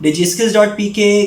DigiSkills.pk